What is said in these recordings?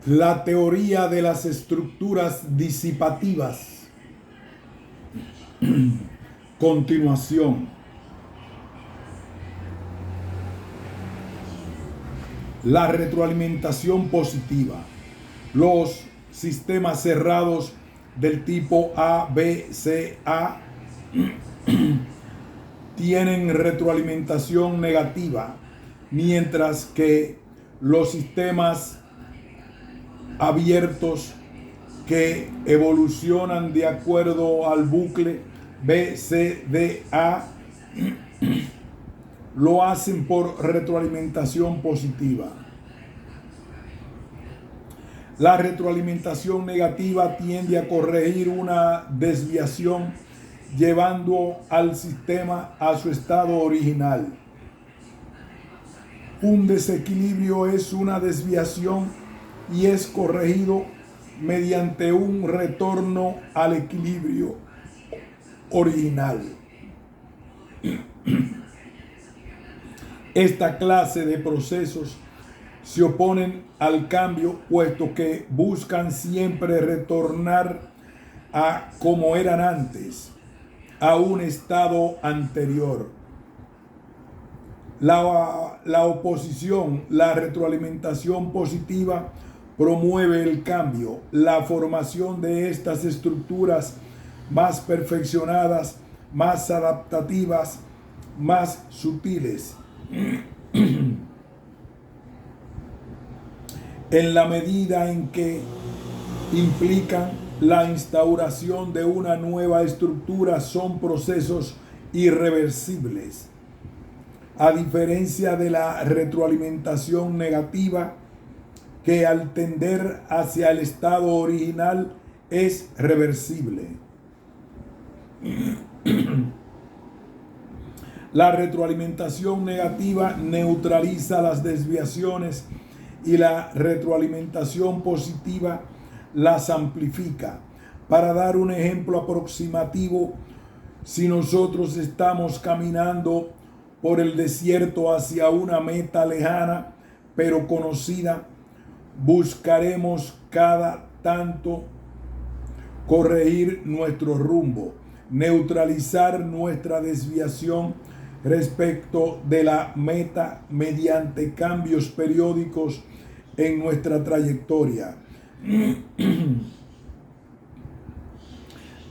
La teoría de las estructuras disipativas. Continuación. La retroalimentación positiva. Los sistemas cerrados del tipo ABCA tienen retroalimentación negativa, mientras que los sistemas abiertos que evolucionan de acuerdo al bucle BCDA lo hacen por retroalimentación positiva. La retroalimentación negativa tiende a corregir una desviación llevando al sistema a su estado original. Un desequilibrio es una desviación y es corregido mediante un retorno al equilibrio original. Esta clase de procesos se oponen al cambio, puesto que buscan siempre retornar a como eran antes, a un estado anterior. La oposición, la retroalimentación positiva, promueve el cambio, la formación de estas estructuras más perfeccionadas, más adaptativas, más sutiles. En la medida en que implican la instauración de una nueva estructura, son procesos irreversibles. A diferencia de la retroalimentación negativa, que al tender hacia el estado original es reversible. La retroalimentación negativa neutraliza las desviaciones y la retroalimentación positiva las amplifica. Para dar un ejemplo aproximativo, si nosotros estamos caminando por el desierto hacia una meta lejana pero conocida, buscaremos cada tanto corregir nuestro rumbo, neutralizar nuestra desviación respecto de la meta mediante cambios periódicos en nuestra trayectoria.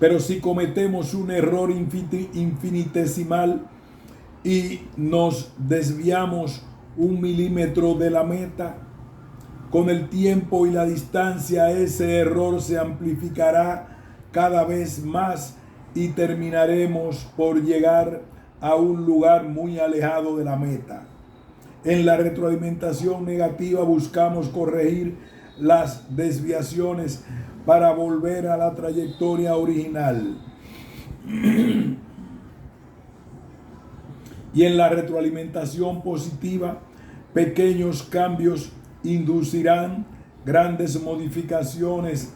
Pero si cometemos un error infinitesimal y nos desviamos 1 milímetro de la meta, con el tiempo y la distancia ese error se amplificará cada vez más y terminaremos por llegar a un lugar muy alejado de la meta. En la retroalimentación negativa buscamos corregir las desviaciones para volver a la trayectoria original. Y en la retroalimentación positiva, pequeños cambios inducirán grandes modificaciones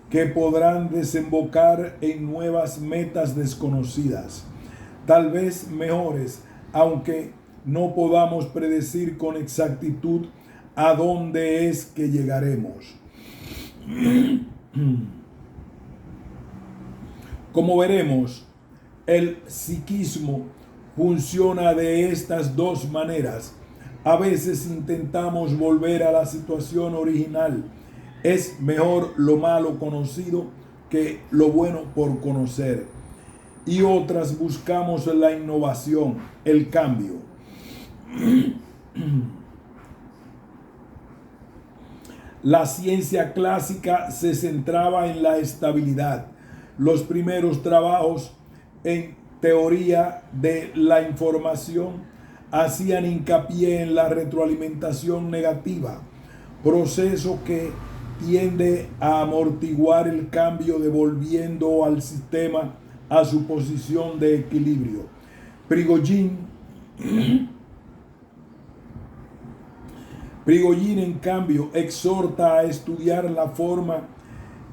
que podrán desembocar en nuevas metas desconocidas, tal vez mejores, aunque no podamos predecir con exactitud a dónde es que llegaremos. Como veremos, el psiquismo funciona de estas dos maneras. A veces intentamos volver a la situación original. Es mejor lo malo conocido que lo bueno por conocer. Y otras buscamos la innovación, el cambio. La ciencia clásica se centraba en la estabilidad. Los primeros trabajos en teoría de la información hacían hincapié en la retroalimentación negativa, proceso que tiende a amortiguar el cambio devolviendo al sistema a su posición de equilibrio. Prigogine, en cambio, exhorta a estudiar la forma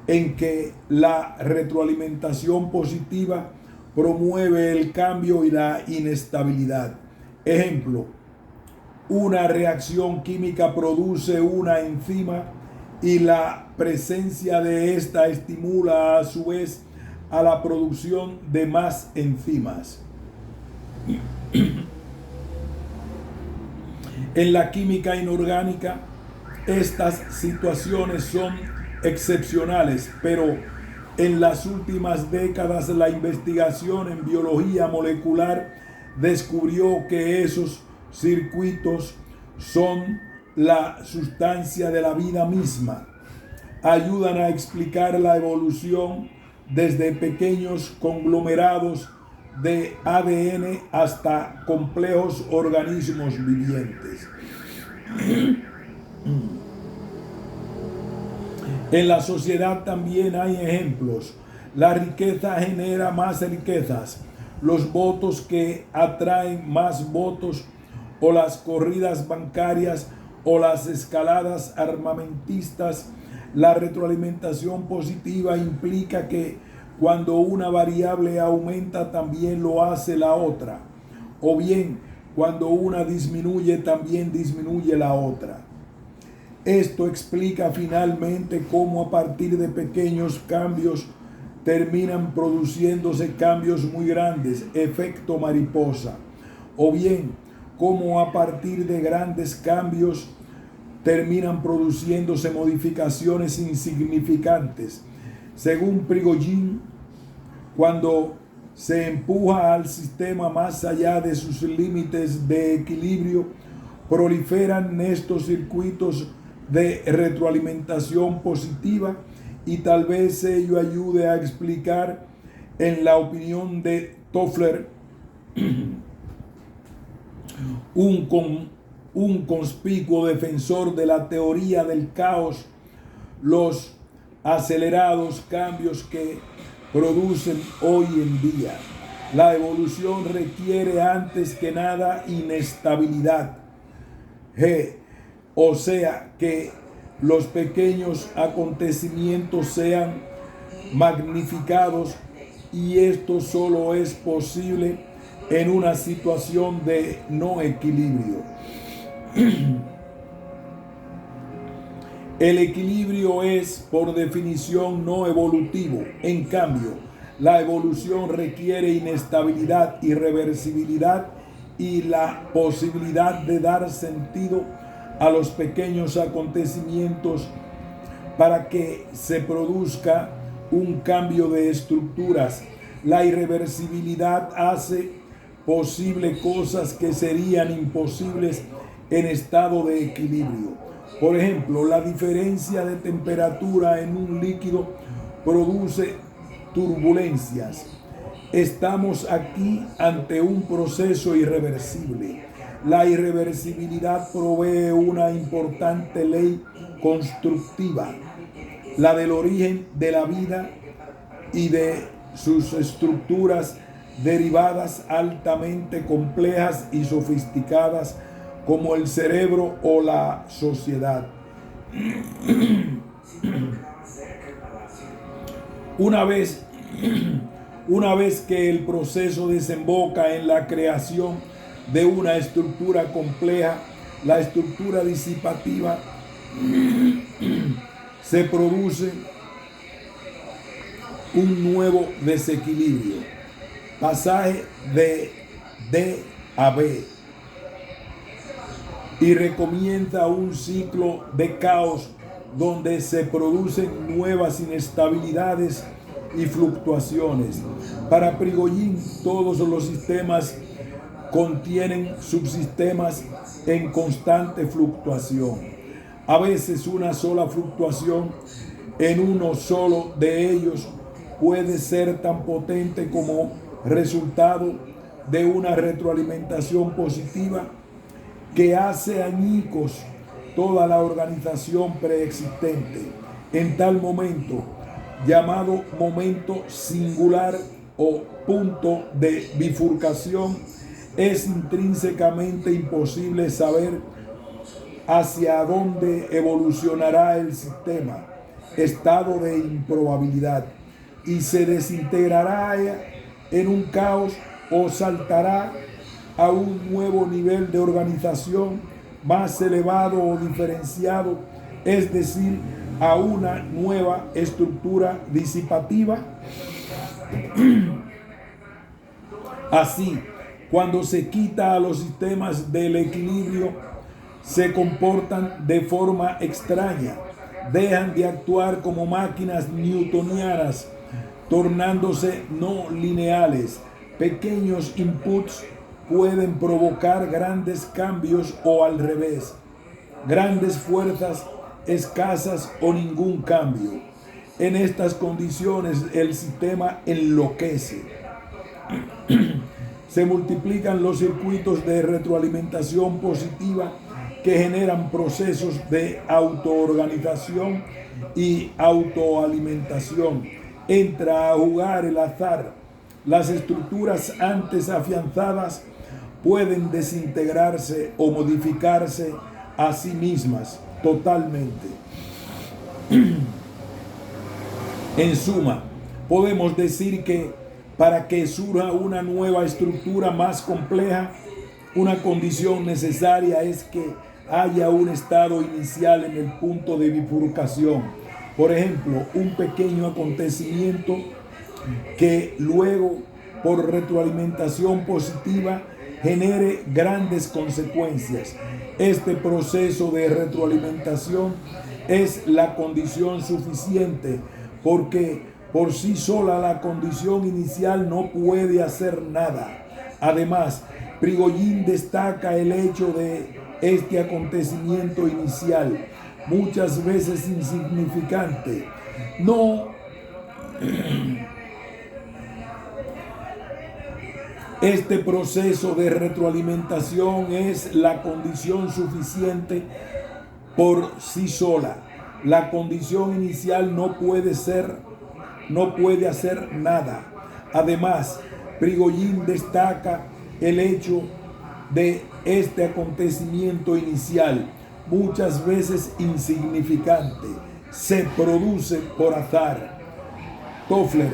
en que la retroalimentación positiva promueve el cambio y la inestabilidad. Ejemplo, una reacción química produce una enzima y la presencia de esta estimula a su vez a la producción de más enzimas. En la química inorgánica, estas situaciones son excepcionales, pero en las últimas décadas la investigación en biología molecular descubrió que esos circuitos son la sustancia de la vida misma. Ayudan a explicar la evolución desde pequeños conglomerados de ADN hasta complejos organismos vivientes. En la sociedad también hay ejemplos. La riqueza genera más riquezas. Los votos que atraen más votos, o las corridas bancarias, o las escaladas armamentistas. La retroalimentación positiva implica que cuando una variable aumenta, también lo hace la otra. O bien, cuando una disminuye, también disminuye la otra. Esto explica finalmente cómo a partir de pequeños cambios terminan produciéndose cambios muy grandes, efecto mariposa. O bien, cómo a partir de grandes cambios terminan produciéndose modificaciones insignificantes. Según Prigogine, cuando se empuja al sistema más allá de sus límites de equilibrio, proliferan estos circuitos de retroalimentación positiva, y tal vez ello ayude a explicar, en la opinión de Toffler, un conspicuo defensor de la teoría del caos, los acelerados cambios que producen hoy en día. La evolución requiere antes que nada inestabilidad. O sea, que los pequeños acontecimientos sean magnificados, y esto solo es posible en una situación de no equilibrio. El equilibrio es, por definición, no evolutivo. En cambio, la evolución requiere inestabilidad, irreversibilidad y la posibilidad de dar sentido a los pequeños acontecimientos para que se produzca un cambio de estructuras. La irreversibilidad hace posible cosas que serían imposibles en estado de equilibrio. Por ejemplo, la diferencia de temperatura en un líquido produce turbulencias. Estamos aquí ante un proceso irreversible. La irreversibilidad provee una importante ley constructiva, la del origen de la vida y de sus estructuras derivadas altamente complejas y sofisticadas, como el cerebro o la sociedad. Una vez que el proceso desemboca en la creación de una estructura compleja, la estructura disipativa, se produce un nuevo desequilibrio, pasaje de D a B, y recomienza un ciclo de caos donde se producen nuevas inestabilidades y fluctuaciones. Para Prigogine, todos los sistemas contienen subsistemas en constante fluctuación. A veces una sola fluctuación en uno solo de ellos puede ser tan potente como resultado de una retroalimentación positiva que hace añicos toda la organización preexistente. En tal momento, llamado momento singular o punto de bifurcación, es intrínsecamente imposible saber hacia dónde evolucionará el sistema, estado de improbabilidad, y se desintegrará en un caos o saltará a un nuevo nivel de organización más elevado o diferenciado, es decir, a una nueva estructura disipativa. Así, cuando se quita a los sistemas del equilibrio, se comportan de forma extraña, dejan de actuar como máquinas newtonianas, tornándose no lineales. Pequeños inputs pueden provocar grandes cambios o al revés, grandes fuerzas escasas o ningún cambio. En estas condiciones el sistema enloquece. Se multiplican los circuitos de retroalimentación positiva que generan procesos de autoorganización y autoalimentación. Entra a jugar el azar. Las estructuras antes afianzadas pueden desintegrarse o modificarse a sí mismas totalmente. En suma, podemos decir que para que surja una nueva estructura más compleja, una condición necesaria es que haya un estado inicial en el punto de bifurcación. Por ejemplo, un pequeño acontecimiento que luego, por retroalimentación positiva, genere grandes consecuencias. Este proceso de retroalimentación es la condición suficiente, porque por sí sola la condición inicial no puede hacer nada. Además, Prigogine destaca el hecho de este acontecimiento inicial, muchas veces insignificante. Este proceso de retroalimentación es la condición suficiente por sí sola. La condición inicial no puede hacer nada. Además, Prigogine destaca el hecho de este acontecimiento inicial, muchas veces insignificante, se produce por azar. Toffler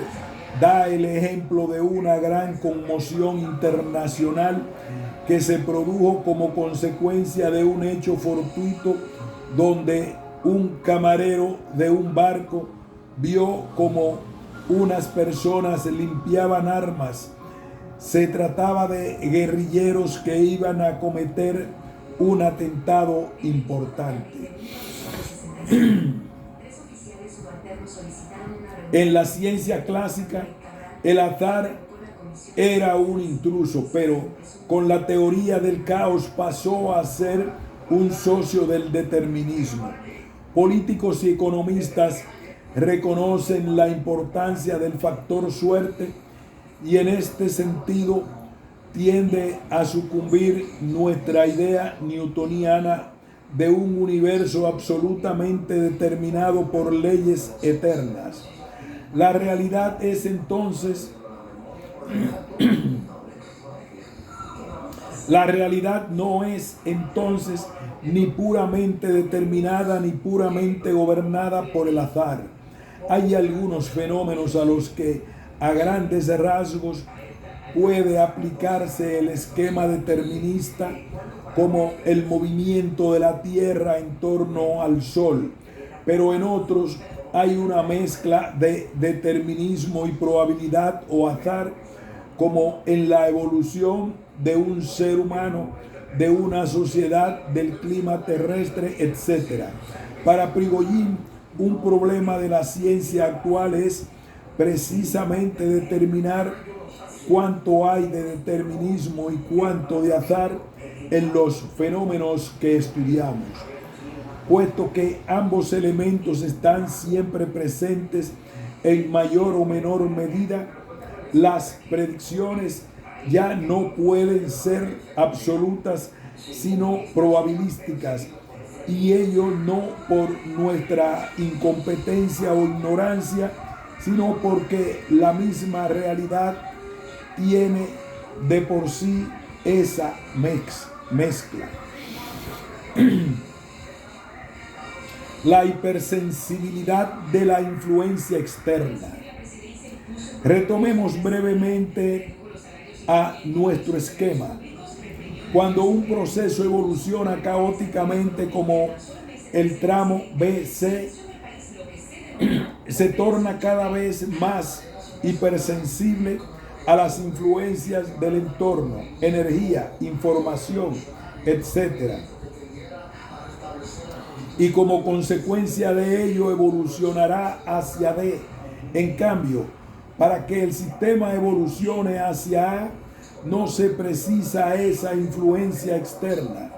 da el ejemplo de una gran conmoción internacional que se produjo como consecuencia de un hecho fortuito donde un camarero de un barco vio como unas personas limpiaban armas. Se trataba de guerrilleros que iban a cometer un atentado importante. En la ciencia clásica, el azar era un intruso, pero con la teoría del caos pasó a ser un socio del determinismo. Políticos y economistas reconocen la importancia del factor suerte y en este sentido tiende a sucumbir nuestra idea newtoniana de un universo absolutamente determinado por leyes eternas. La realidad es entonces La realidad no es entonces ni puramente determinada ni puramente gobernada por el azar. Hay algunos fenómenos a los que a grandes rasgos puede aplicarse el esquema determinista, como el movimiento de la Tierra en torno al Sol, pero en otros hay una mezcla de determinismo y probabilidad o azar, como en la evolución de un ser humano, de una sociedad, del clima terrestre, etc. Para Prigogine, un problema de la ciencia actual es precisamente determinar cuánto hay de determinismo y cuánto de azar en los fenómenos que estudiamos. Puesto que ambos elementos están siempre presentes en mayor o menor medida, las predicciones ya no pueden ser absolutas, sino probabilísticas, y ello no por nuestra incompetencia o ignorancia, sino porque la misma realidad tiene de por sí esa mezcla. La hipersensibilidad de la influencia externa. Retomemos brevemente a nuestro esquema. Cuando un proceso evoluciona caóticamente como el tramo BC, se torna cada vez más hipersensible a las influencias del entorno, energía, información, etc. Y como consecuencia de ello evolucionará hacia D. En cambio, para que el sistema evolucione hacia A, no se precisa esa influencia externa.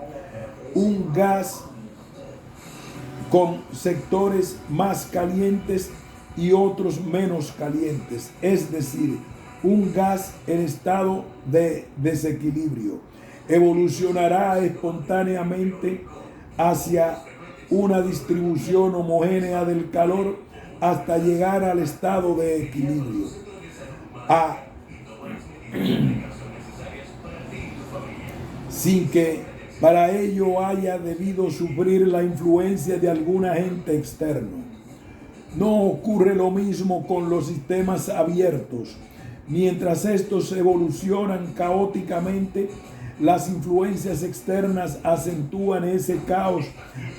Un gas con sectores más calientes y otros menos calientes, es decir, un gas en estado de desequilibrio, evolucionará espontáneamente hacia una distribución homogénea del calor hasta llegar al estado de equilibrio. Sin que para ello haya debido sufrir la influencia de algún agente externo. No ocurre lo mismo con los sistemas abiertos. Mientras estos evolucionan caóticamente, las influencias externas acentúan ese caos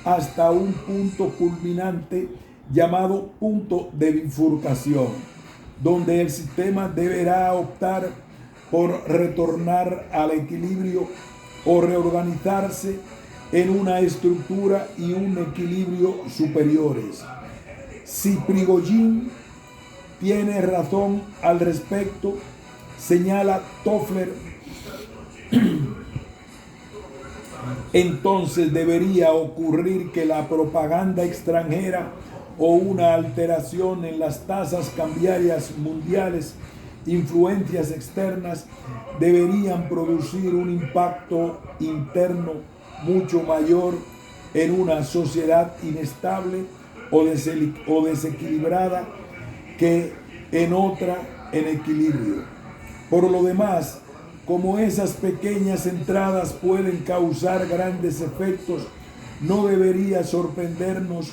hasta un punto culminante llamado punto de bifurcación, donde el sistema deberá optar por retornar al equilibrio o reorganizarse en una estructura y un equilibrio superiores. Si Prigogine tiene razón al respecto, señala Toffler, entonces debería ocurrir que la propaganda extranjera o una alteración en las tasas cambiarias mundiales, influencias externas, deberían producir un impacto interno mucho mayor en una sociedad inestable o desequilibrada que en otra en equilibrio. Por lo demás, como esas pequeñas entradas pueden causar grandes efectos, no debería sorprendernos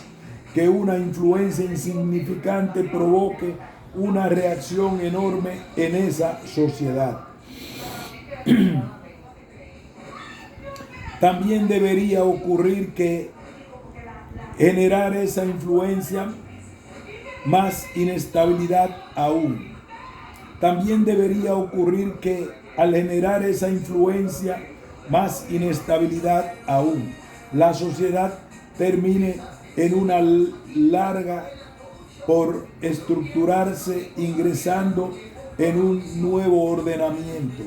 que una influencia insignificante provoque una reacción enorme en esa sociedad. También debería ocurrir que generar esa influencia más inestabilidad aún. También debería ocurrir que al generar esa influencia más inestabilidad aún, la sociedad termine en una larga por estructurarse, ingresando en un nuevo ordenamiento.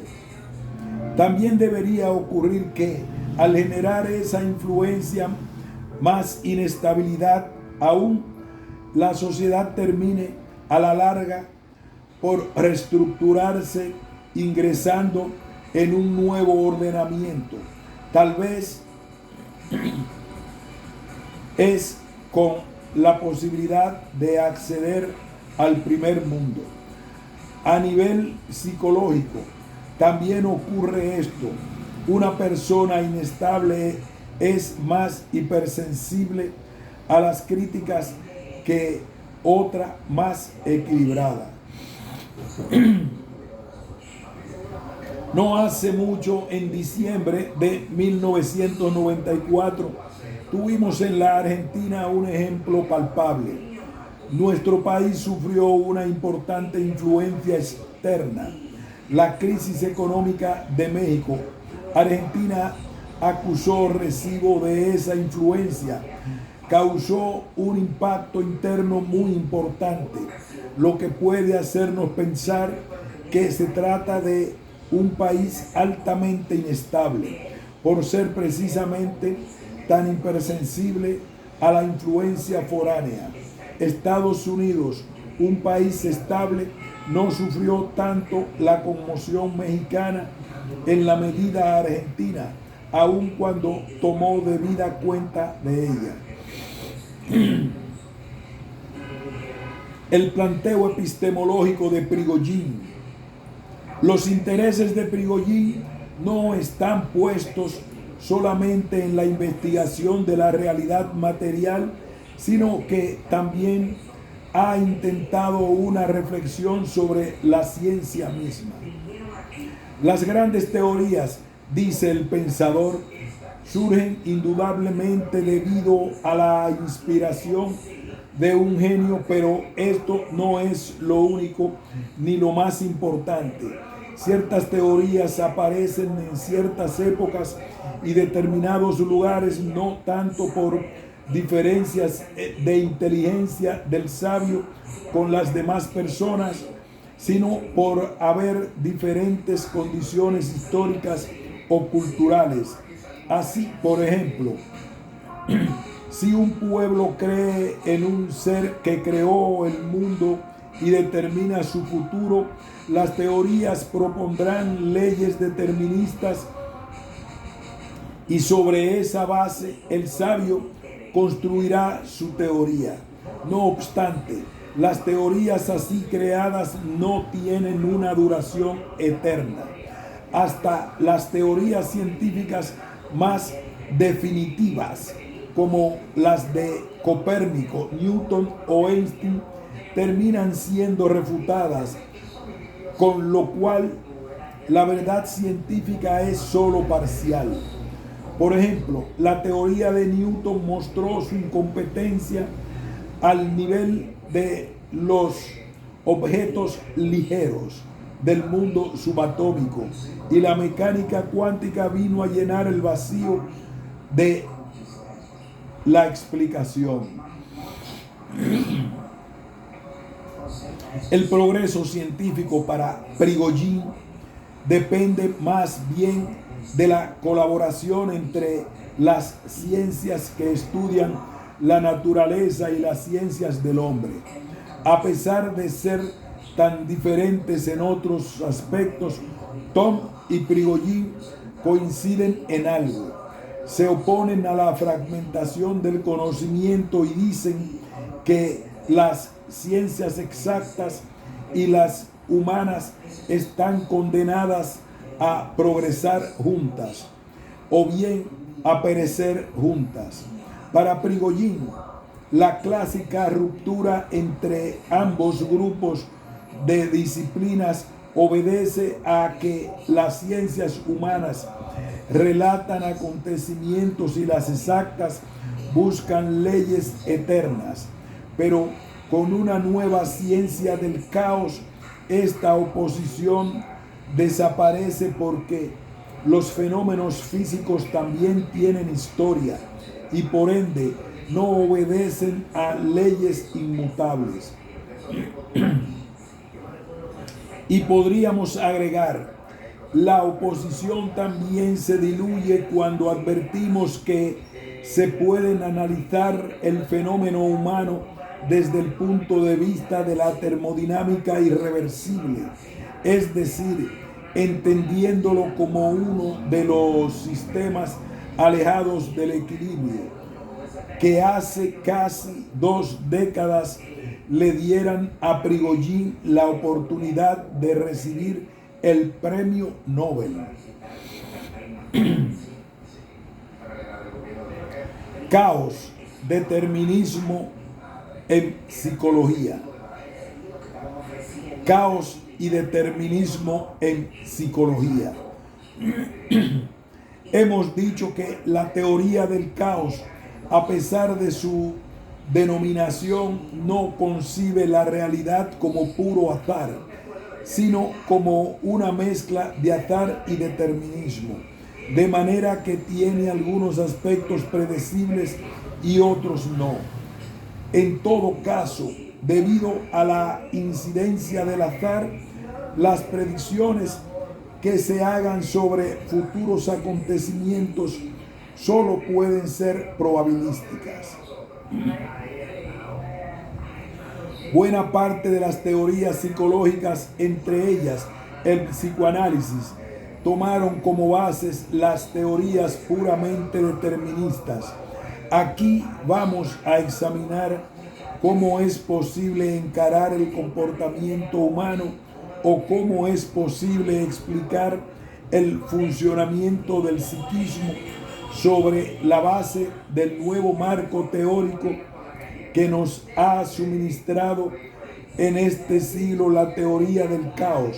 También debería ocurrir que al generar esa influencia más inestabilidad aún, la sociedad termine a la larga por reestructurarse, ingresando en un nuevo ordenamiento. Tal vez es con la posibilidad de acceder al primer mundo. A nivel psicológico, también ocurre esto. Una persona inestable es más hipersensible a las críticas que otra más equilibrada. No hace mucho, en diciembre de 1994, tuvimos en la Argentina un ejemplo palpable. Nuestro país sufrió una importante influencia externa, la crisis económica de México. Argentina acusó recibo de esa influencia, causó un impacto interno muy importante, lo que puede hacernos pensar que se trata de un país altamente inestable, por ser precisamente tan hipersensible a la influencia foránea. Estados Unidos, un país estable, no sufrió tanto la conmoción mexicana en la medida argentina, aun cuando tomó debida cuenta de ella. El planteo epistemológico de Prigogine. Los intereses de Prigogine no están puestos solamente en la investigación de la realidad material, sino que también ha intentado una reflexión sobre la ciencia misma. Las grandes teorías, dice el pensador, surgen indudablemente debido a la inspiración de un genio, pero esto no es lo único ni lo más importante. Ciertas teorías aparecen en ciertas épocas y determinados lugares, no tanto por diferencias de inteligencia del sabio con las demás personas, sino por haber diferentes condiciones históricas o culturales. Así, por ejemplo, si un pueblo cree en un ser que creó el mundo y determina su futuro, las teorías propondrán leyes deterministas y sobre esa base el sabio construirá su teoría. No obstante, las teorías así creadas no tienen una duración eterna. Hasta las teorías científicas más definitivas, como las de Copérnico, Newton o Einstein, terminan siendo refutadas, con lo cual la verdad científica es sólo parcial. Por ejemplo, la teoría de Newton mostró su incompetencia al nivel de los objetos ligeros del mundo subatómico, y la mecánica cuántica vino a llenar el vacío de la explicación. El progreso científico para Prigogine depende más bien de la colaboración entre las ciencias que estudian la naturaleza y las ciencias del hombre. A pesar de ser tan diferentes en otros aspectos, Tom y Prigogine coinciden en algo. Se oponen a la fragmentación del conocimiento y dicen que las ciencias exactas y las humanas están condenadas a progresar juntas o bien a perecer juntas. Para Prigogine, la clásica ruptura entre ambos grupos de disciplinas obedece a que las ciencias humanas relatan acontecimientos y las exactas buscan leyes eternas, pero con una nueva ciencia del caos, esta oposición desaparece porque los fenómenos físicos también tienen historia y por ende no obedecen a leyes inmutables. Y podríamos agregar, la oposición también se diluye cuando advertimos que se pueden analizar el fenómeno humano desde el punto de vista de la termodinámica irreversible, es decir, entendiéndolo como uno de los sistemas alejados del equilibrio, que hace casi 2 décadas le dieran a Prigogine la oportunidad de recibir el premio Nobel. Caos, determinismo en psicología. Caos y determinismo en psicología. Hemos dicho que la teoría del caos, a pesar de su denominación, no concibe la realidad como puro azar, sino como una mezcla de azar y determinismo, de manera que tiene algunos aspectos predecibles y otros no. En todo caso, debido a la incidencia del azar, las predicciones que se hagan sobre futuros acontecimientos solo pueden ser probabilísticas. Buena parte de las teorías psicológicas, entre ellas el psicoanálisis, tomaron como bases las teorías puramente deterministas. Aquí vamos a examinar cómo es posible encarar el comportamiento humano o cómo es posible explicar el funcionamiento del psiquismo sobre la base del nuevo marco teórico que nos ha suministrado en este siglo la teoría del caos.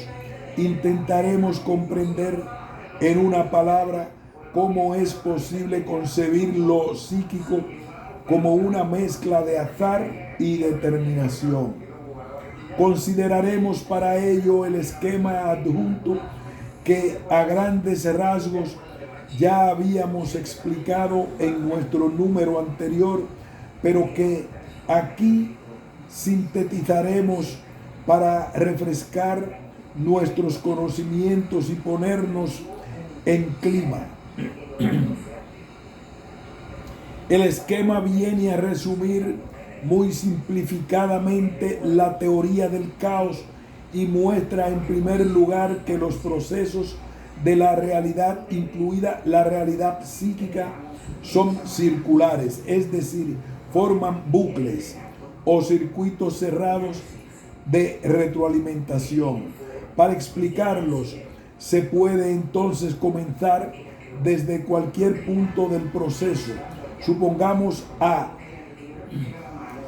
Intentaremos comprender en una palabra cómo es posible concebir lo psíquico como una mezcla de azar y determinación. Consideraremos para ello el esquema adjunto que a grandes rasgos ya habíamos explicado en nuestro número anterior, pero que aquí sintetizaremos para refrescar nuestros conocimientos y ponernos en clima. El esquema viene a resumir muy simplificadamente la teoría del caos y muestra en primer lugar que los procesos de la realidad, incluida la realidad psíquica, son circulares, es decir, forman bucles o circuitos cerrados de retroalimentación. Para explicarlos, se puede entonces comenzar desde cualquier punto del proceso. Supongamos A.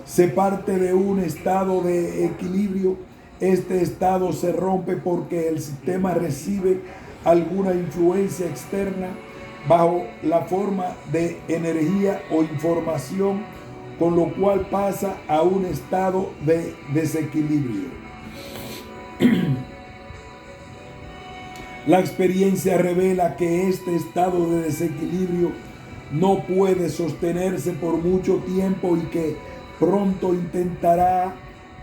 Se parte de un estado de equilibrio. Este estado se rompe porque el sistema recibe alguna influencia externa bajo la forma de energía o información, con lo cual pasa a un estado de desequilibrio. La experiencia revela que este estado de desequilibrio no puede sostenerse por mucho tiempo y que pronto intentará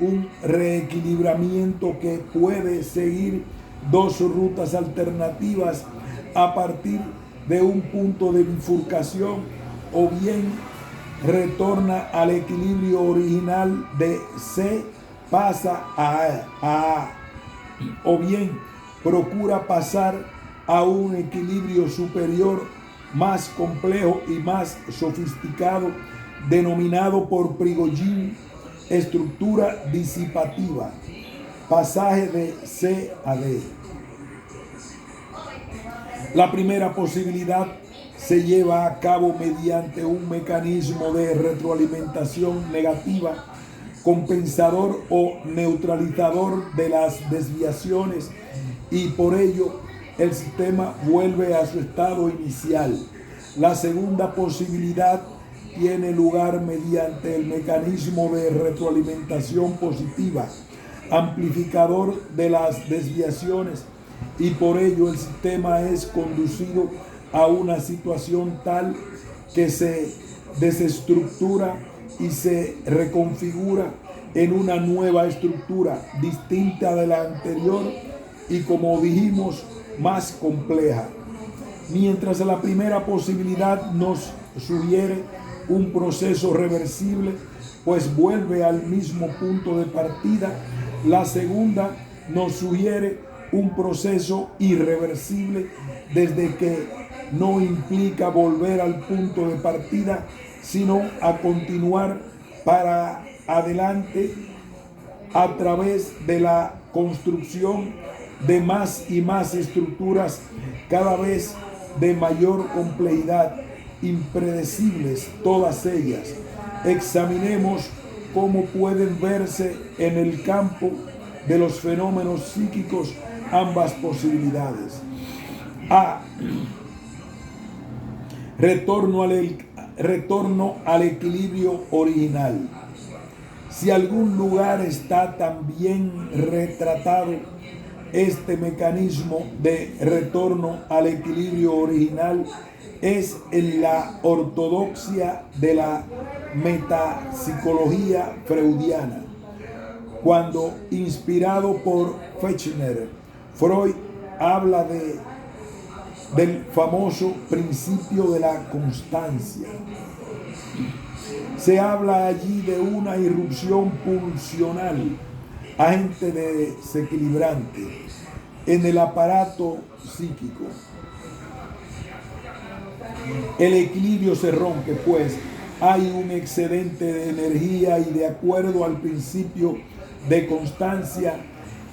un reequilibramiento que puede seguir dos rutas alternativas a partir de un punto de bifurcación, o bien retorna al equilibrio original de C, pasa a A, o bien procura pasar a un equilibrio superior más complejo y más sofisticado, denominado por Prigogine estructura disipativa, pasaje de C a D. La primera posibilidad se lleva a cabo mediante un mecanismo de retroalimentación negativa, compensador o neutralizador de las desviaciones, y por ello el sistema vuelve a su estado inicial. La segunda posibilidad tiene lugar mediante el mecanismo de retroalimentación positiva, amplificador de las desviaciones, y por ello el sistema es conducido a una situación tal que se desestructura y se reconfigura en una nueva estructura distinta de la anterior y, como dijimos, más compleja. Mientras la primera posibilidad nos sugiere un proceso reversible, pues vuelve al mismo punto de partida, la segunda nos sugiere un proceso irreversible, desde que no implica volver al punto de partida, sino a continuar para adelante a través de la construcción de más y más estructuras cada vez de mayor complejidad, impredecibles todas ellas. Examinemos cómo pueden verse en el campo de los fenómenos psíquicos ambas posibilidades. A. Retorno al equilibrio original. Si algún lugar está tan bien retratado, este mecanismo de retorno al equilibrio original es en la ortodoxia de la metapsicología freudiana, cuando, inspirado por Fechner, Freud habla del famoso principio de la constancia. Se habla allí de una irrupción pulsional, agente desequilibrante, en el aparato psíquico. El equilibrio se rompe, pues hay un excedente de energía, y de acuerdo al principio de constancia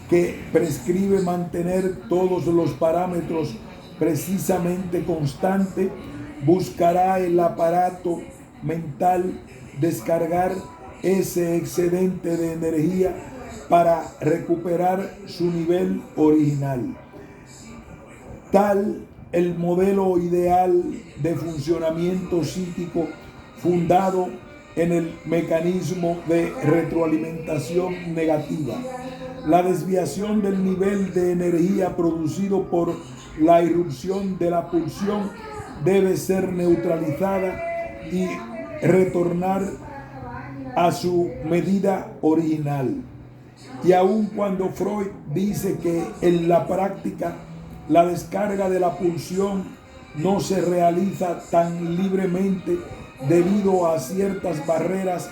que prescribe mantener todos los parámetros precisamente constante, buscará el aparato mental descargar ese excedente de energía para recuperar su nivel original. Tal el modelo ideal de funcionamiento psíquico fundado en el mecanismo de retroalimentación negativa. La desviación del nivel de energía producido por la irrupción de la pulsión debe ser neutralizada y retornar a su medida original. Y aun cuando Freud dice que en la práctica la descarga de la pulsión no se realiza tan libremente debido a ciertas barreras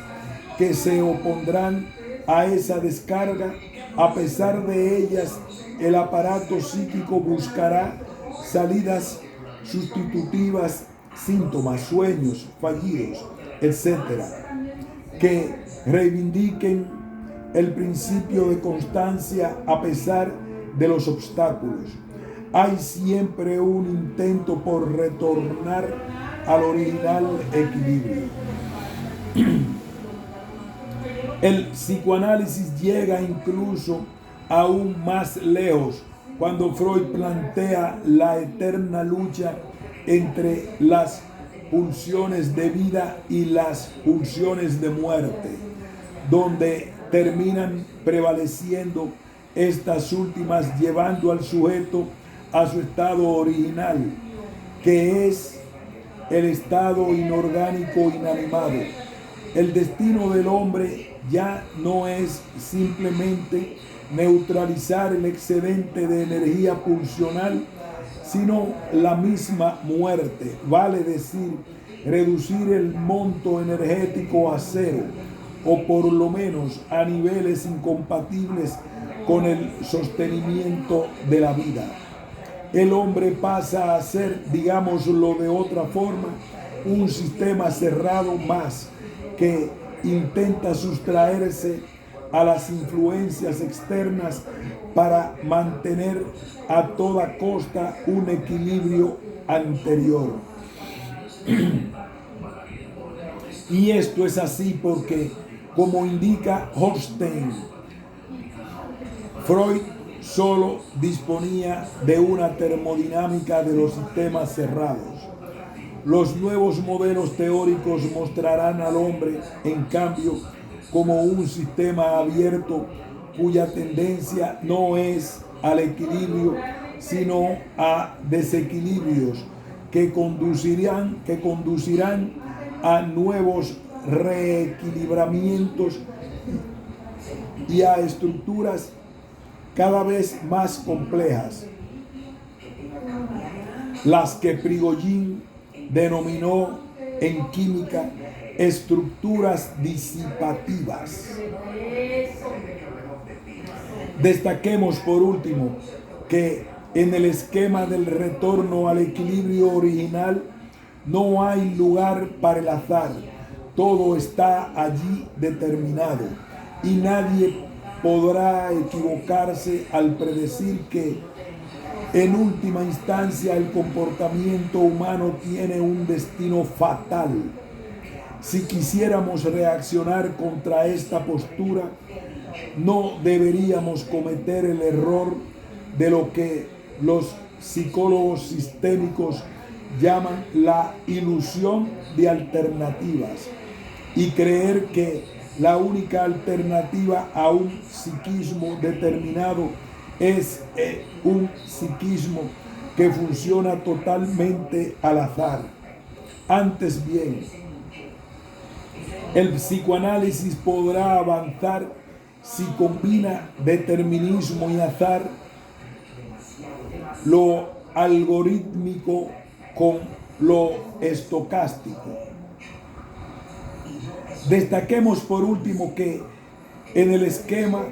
que se opondrán a esa descarga, a pesar de ellas, el aparato psíquico buscará salidas sustitutivas, síntomas, sueños fallidos, etcétera, que reivindiquen el principio de constancia a pesar de los obstáculos. Hay siempre un intento por retornar al original equilibrio. El psicoanálisis llega incluso aún más lejos cuando Freud plantea la eterna lucha entre las pulsiones de vida y las pulsiones de muerte, donde terminan prevaleciendo estas últimas, llevando al sujeto a su estado original, que es el estado inorgánico inanimado. El destino del hombre ya no es simplemente neutralizar el excedente de energía pulsional, sino la misma muerte, vale decir, reducir el monto energético a cero, o por lo menos a niveles incompatibles con el sostenimiento de la vida. El hombre pasa a ser, digámoslo de otra forma, un sistema cerrado más que intenta sustraerse a las influencias externas para mantener a toda costa un equilibrio anterior. Y esto es así porque, como indica Holstein, Freud solo disponía de una termodinámica de los sistemas cerrados. Los nuevos modelos teóricos mostrarán al hombre, en cambio, como un sistema abierto cuya tendencia no es al equilibrio, sino a desequilibrios que conducirán a nuevos reequilibramientos y a estructuras cada vez más complejas, las que Prigogine denominó en química estructuras disipativas. Destaquemos por último que en el esquema del retorno al equilibrio original no hay lugar para el azar. Todo está allí determinado y nadie podrá equivocarse al predecir que en última instancia el comportamiento humano tiene un destino fatal. Si quisiéramos reaccionar contra esta postura, no deberíamos cometer el error de lo que los psicólogos sistémicos llaman la ilusión de alternativas y creer que la única alternativa a un psiquismo determinado es un psiquismo que funciona totalmente al azar. Antes bien, el psicoanálisis podrá avanzar si combina determinismo y azar, lo algorítmico con lo estocástico. Destaquemos por último que en el esquema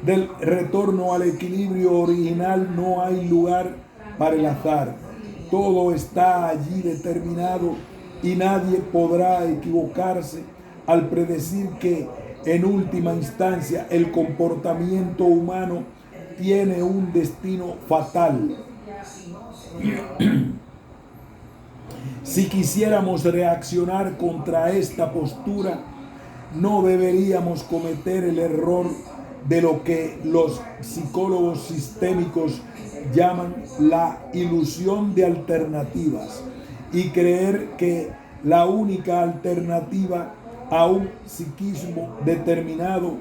del retorno al equilibrio original no hay lugar para el azar. Todo está allí determinado y nadie podrá equivocarse al predecir que en última instancia el comportamiento humano tiene un destino fatal. Si quisiéramos reaccionar contra esta postura, no deberíamos cometer el error de lo que los psicólogos sistémicos llaman la ilusión de alternativas y creer que la única alternativa a un psiquismo determinado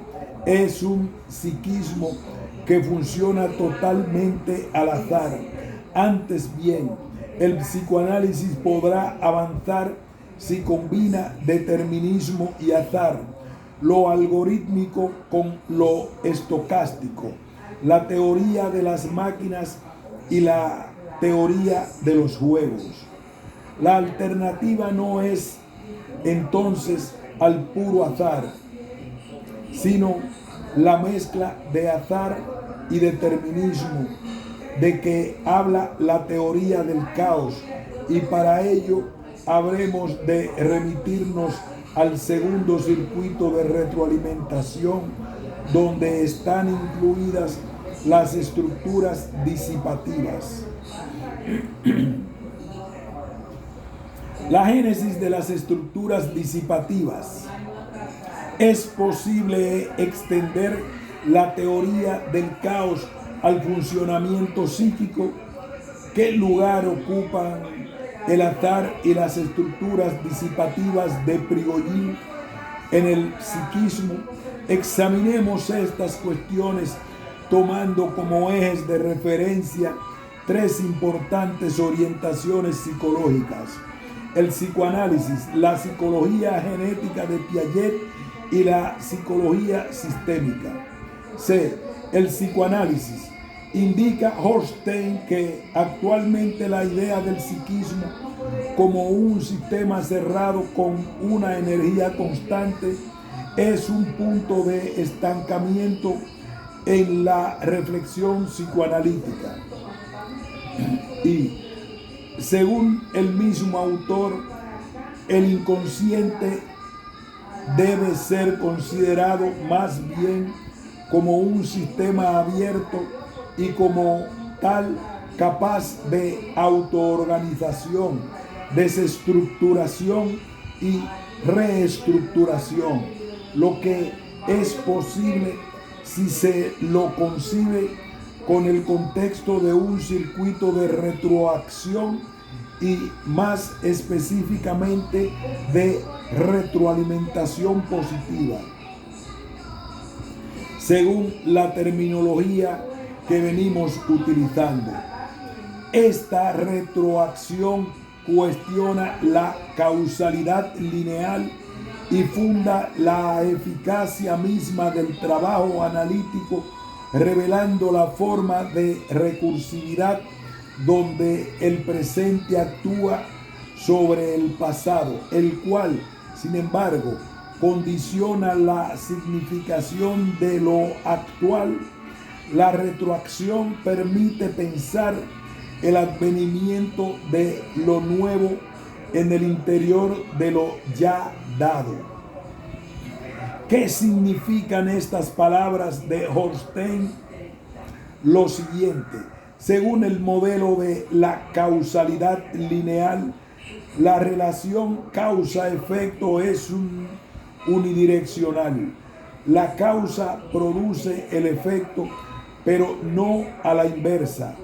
es un psiquismo que funciona totalmente al azar. Antes bien, el psicoanálisis podrá avanzar si combina determinismo y azar, lo algorítmico con lo estocástico, la teoría de las máquinas y la teoría de los juegos. La alternativa no es entonces al puro azar, sino la mezcla de azar y determinismo de que habla la teoría del caos, y para ello habremos de remitirnos al segundo circuito de retroalimentación, donde están incluidas las estructuras disipativas. La génesis de las estructuras disipativas. Es posible extender la teoría del caos al funcionamiento psíquico. ¿Qué lugar ocupan el azar y las estructuras disipativas de Prigogine en el psiquismo? Examinemos estas cuestiones tomando como ejes de referencia tres importantes orientaciones psicológicas: el psicoanálisis, la psicología genética de Piaget y la psicología sistémica. C. El psicoanálisis. Indica Horstein que actualmente la idea del psiquismo como un sistema cerrado con una energía constante es un punto de estancamiento en la reflexión psicoanalítica. Y según el mismo autor, el inconsciente debe ser considerado más bien como un sistema abierto y como tal capaz de autoorganización, desestructuración y reestructuración, lo que es posible si se lo concibe con el contexto de un circuito de retroacción y más específicamente de retroalimentación positiva, según la terminología que venimos utilizando. Esta retroacción cuestiona la causalidad lineal y funda la eficacia misma del trabajo analítico, revelando la forma de recursividad donde el presente actúa sobre el pasado, el cual, sin embargo, condiciona la significación de lo actual. La retroacción permite pensar el advenimiento de lo nuevo en el interior de lo ya dado. ¿Qué significan estas palabras de Horstein? Lo siguiente: según el modelo de la causalidad lineal, la relación causa-efecto es unidireccional. La causa produce el efecto, pero no a la inversa.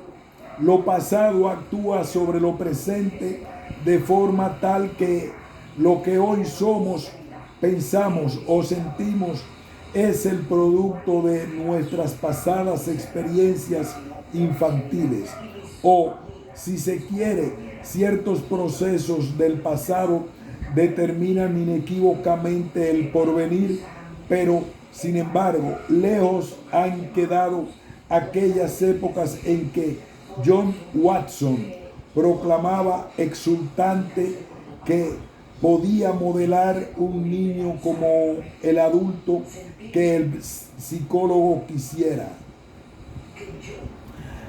Lo pasado actúa sobre lo presente de forma tal que lo que hoy somos, pensamos o sentimos es el producto de nuestras pasadas experiencias infantiles, o, si se quiere, ciertos procesos del pasado determinan inequívocamente el porvenir, pero sin embargo lejos han quedado aquellas épocas en que John Watson proclamaba exultante que podía modelar un niño como el adulto que el psicólogo quisiera.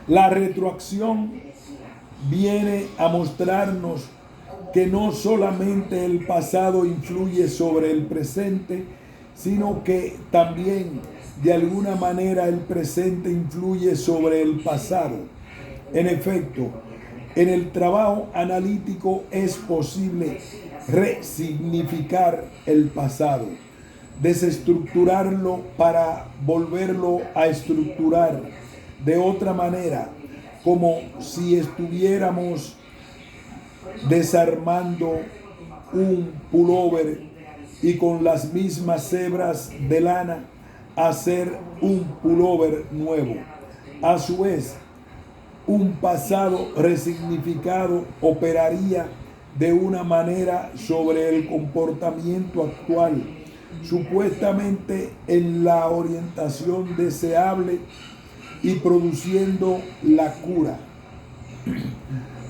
La retroacción viene a mostrarnos que no solamente el pasado influye sobre el presente, sino que también de alguna manera el presente influye sobre el pasado. En efecto, en el trabajo analítico es posible resignificar el pasado, desestructurarlo para volverlo a estructurar de otra manera, como si estuviéramos desarmando un pullover y con las mismas hebras de lana hacer un pullover nuevo. A su vez, un pasado resignificado operaría de una manera sobre el comportamiento actual, supuestamente en la orientación deseable y produciendo la cura.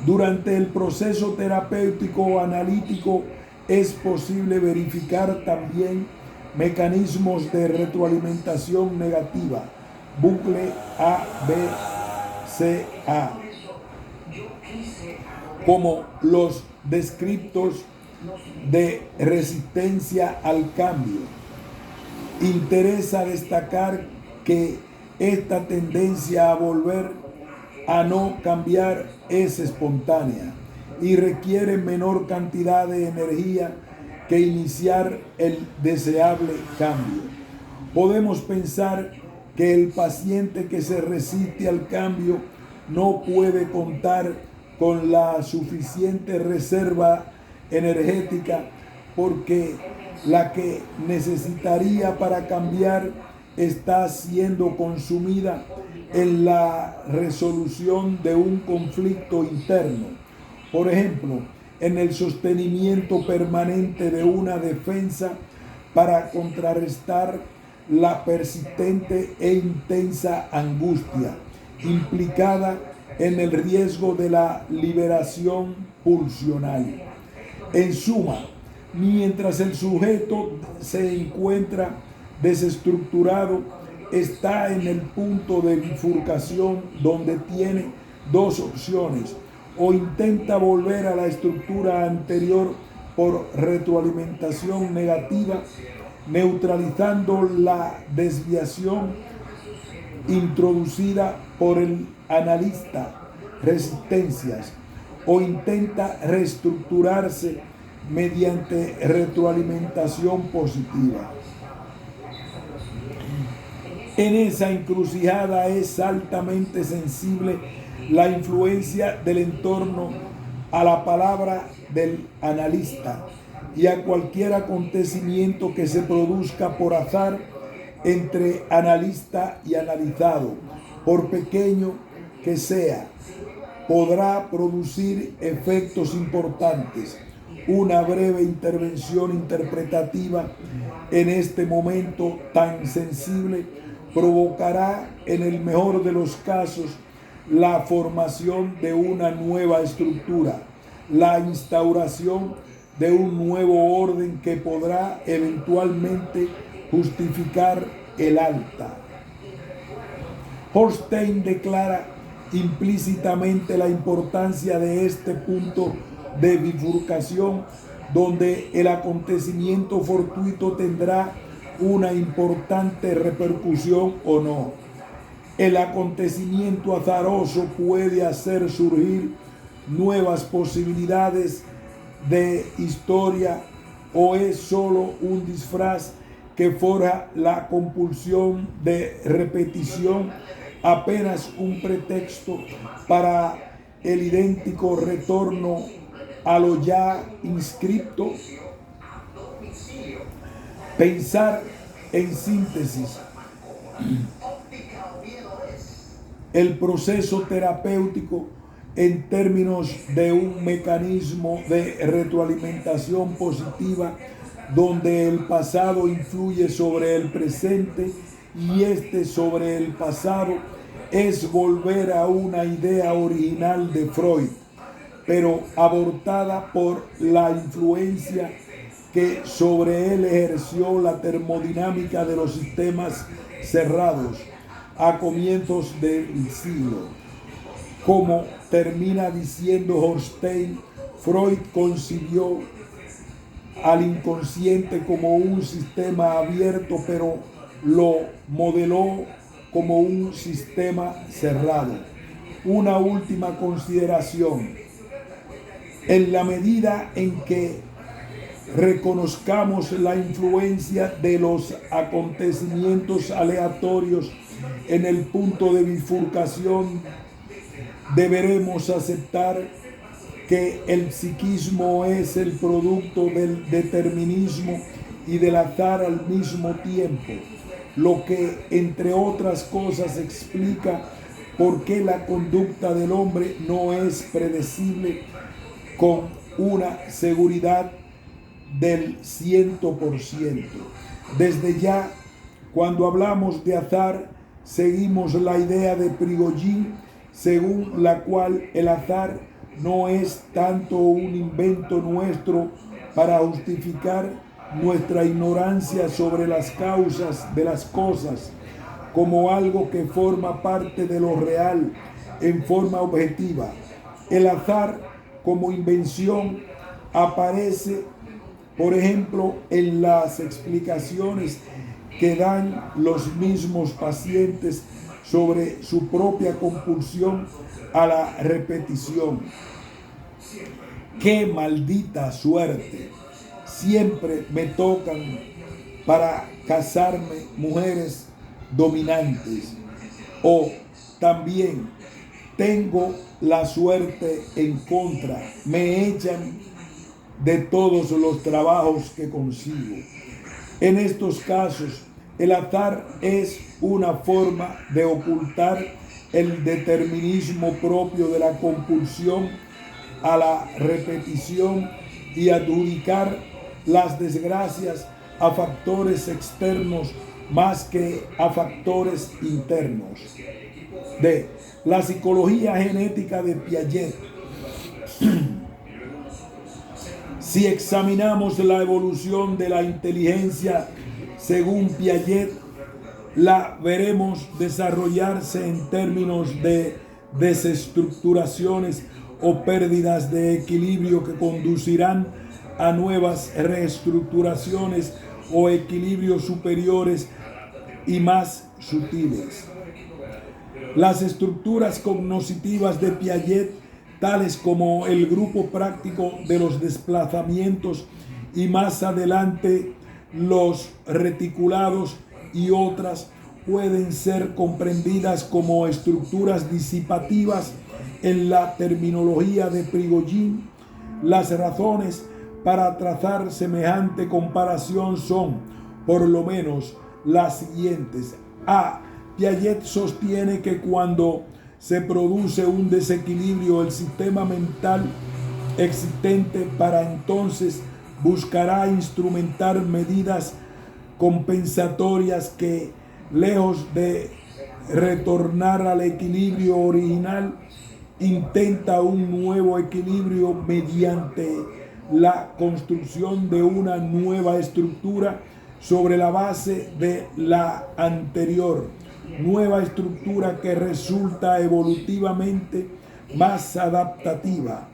Durante el proceso terapéutico analítico es posible verificar también mecanismos de retroalimentación negativa, bucle ABCA, como los descriptos de resistencia al cambio. Interesa destacar que esta tendencia a volver a no cambiar es espontánea y requiere menor cantidad de energía que iniciar el deseable cambio. Podemos pensar que el paciente que se resiste al cambio no puede contar con la suficiente reserva energética porque la que necesitaría para cambiar está siendo consumida en la resolución de un conflicto interno. Por ejemplo, en el sostenimiento permanente de una defensa para contrarrestar la persistente e intensa angustia implicada en el riesgo de la liberación pulsional. En suma, mientras el sujeto se encuentra desestructurado, está en el punto de bifurcación donde tiene dos opciones: o intenta volver a la estructura anterior por retroalimentación negativa, neutralizando la desviación introducida por el analista resistencias, o intenta reestructurarse mediante retroalimentación positiva. En esa encrucijada es altamente sensible la influencia del entorno a la palabra del analista y a cualquier acontecimiento que se produzca por azar entre analista y analizado, por pequeño que sea, podrá producir efectos importantes. Una breve intervención interpretativa en este momento tan sensible provocará, en el mejor de los casos, la formación de una nueva estructura, la instauración de un nuevo orden que podrá eventualmente justificar el alta. Holstein declara implícitamente la importancia de este punto de bifurcación, donde el acontecimiento fortuito tendrá una importante repercusión o no. El acontecimiento azaroso puede hacer surgir nuevas posibilidades de historia, o es solo un disfraz que forja la compulsión de repetición, apenas un pretexto para el idéntico retorno a lo ya inscripto. Pensar en síntesis. El proceso terapéutico en términos de un mecanismo de retroalimentación positiva donde el pasado influye sobre el presente y este sobre el pasado es volver a una idea original de Freud, pero abortada por la influencia que sobre él ejerció la termodinámica de los sistemas cerrados a comienzos del siglo. Como termina diciendo Holstein, Freud concibió al inconsciente como un sistema abierto, pero lo modeló como un sistema cerrado. Una última consideración. En la medida en que reconozcamos la influencia de los acontecimientos aleatorios en el punto de bifurcación, deberemos aceptar que el psiquismo es el producto del determinismo y del azar al mismo tiempo, lo que, entre otras cosas, explica por qué la conducta del hombre no es predecible con una seguridad del 100%. Desde ya, cuando hablamos de azar, seguimos la idea de Prigogine, según la cual el azar no es tanto un invento nuestro para justificar nuestra ignorancia sobre las causas de las cosas, como algo que forma parte de lo real en forma objetiva. El azar como invención aparece, por ejemplo, en las explicaciones que dan los mismos pacientes sobre su propia compulsión a la repetición. ¡Qué maldita suerte! Siempre me tocan para casarme mujeres dominantes. O también tengo la suerte en contra. Me echan de todos los trabajos que consigo. En estos casos, el azar es una forma de ocultar el determinismo propio de la compulsión a la repetición y adjudicar las desgracias a factores externos más que a factores internos. D. La psicología genética de Piaget. Si examinamos la evolución de la inteligencia según Piaget, la veremos desarrollarse en términos de desestructuraciones o pérdidas de equilibrio que conducirán a nuevas reestructuraciones o equilibrios superiores y más sutiles. Las estructuras cognitivas de Piaget, tales como el grupo práctico de los desplazamientos y más adelante los reticulados y otras, pueden ser comprendidas como estructuras disipativas en la terminología de Prigogine. Las razones para trazar semejante comparación son, por lo menos, las siguientes. A. Piaget sostiene que cuando se produce un desequilibrio, el sistema mental existente para entonces buscará instrumentar medidas compensatorias que, lejos de retornar al equilibrio original, intenta un nuevo equilibrio mediante la construcción de una nueva estructura sobre la base de la anterior, nueva estructura que resulta evolutivamente más adaptativa.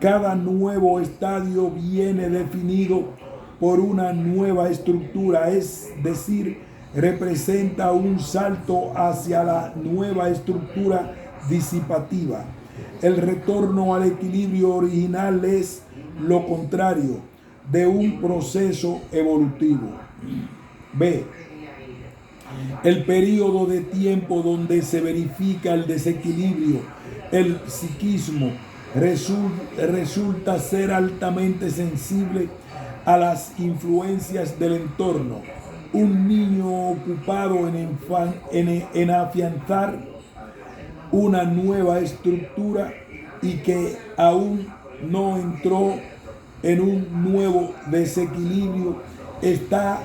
Cada nuevo estadio viene definido por una nueva estructura, es decir, representa un salto hacia la nueva estructura disipativa. El retorno al equilibrio original es lo contrario de un proceso evolutivo. B. El periodo de tiempo donde se verifica el desequilibrio, el psiquismo, resulta ser altamente sensible a las influencias del entorno. Un niño ocupado en afianzar una nueva estructura y que aún no entró en un nuevo desequilibrio está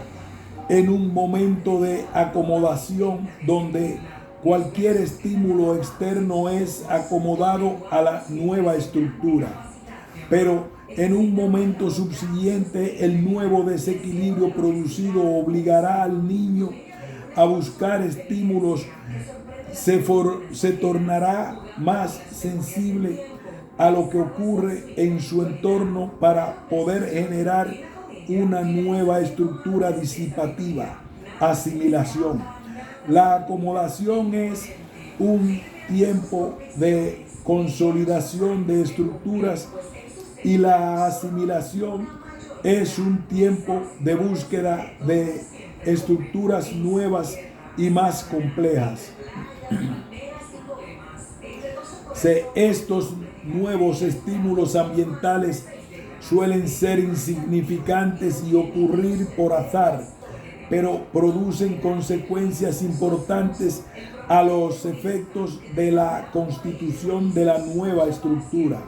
en un momento de acomodación donde cualquier estímulo externo es acomodado a la nueva estructura. Pero en un momento subsiguiente, el nuevo desequilibrio producido obligará al niño a buscar estímulos. Se tornará más sensible a lo que ocurre en su entorno para poder generar una nueva estructura disipativa, asimilación. La acomodación es un tiempo de consolidación de estructuras y la asimilación es un tiempo de búsqueda de estructuras nuevas y más complejas. Estos nuevos estímulos ambientales suelen ser insignificantes y ocurrir por azar, pero producen consecuencias importantes a los efectos de la constitución de la nueva estructura.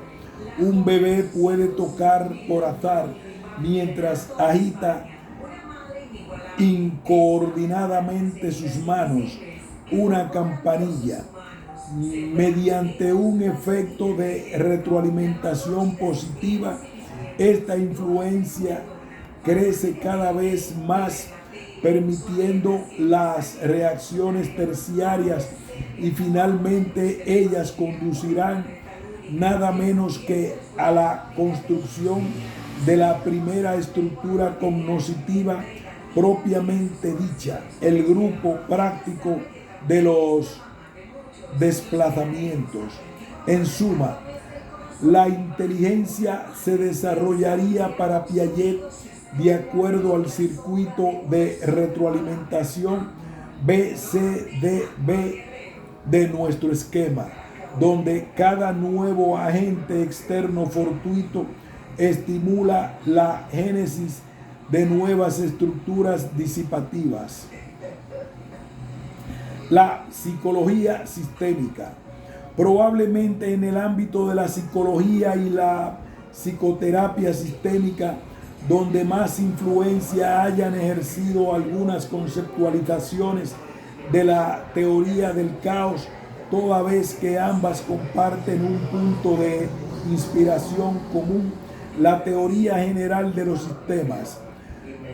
Un bebé puede tocar por azar mientras agita incoordinadamente sus manos una campanilla. Mediante un efecto de retroalimentación positiva, esta influencia crece cada vez más, permitiendo las reacciones terciarias, y finalmente ellas conducirán nada menos que a la construcción de la primera estructura cognoscitiva propiamente dicha, el grupo práctico de los desplazamientos. En suma, la inteligencia se desarrollaría para Piaget de acuerdo al circuito de retroalimentación BCDB de nuestro esquema, donde cada nuevo agente externo fortuito estimula la génesis de nuevas estructuras disipativas. La psicología sistémica. Probablemente en el ámbito de la psicología y la psicoterapia sistémica, donde más influencia hayan ejercido algunas conceptualizaciones de la teoría del caos, toda vez que ambas comparten un punto de inspiración común, la teoría general de los sistemas.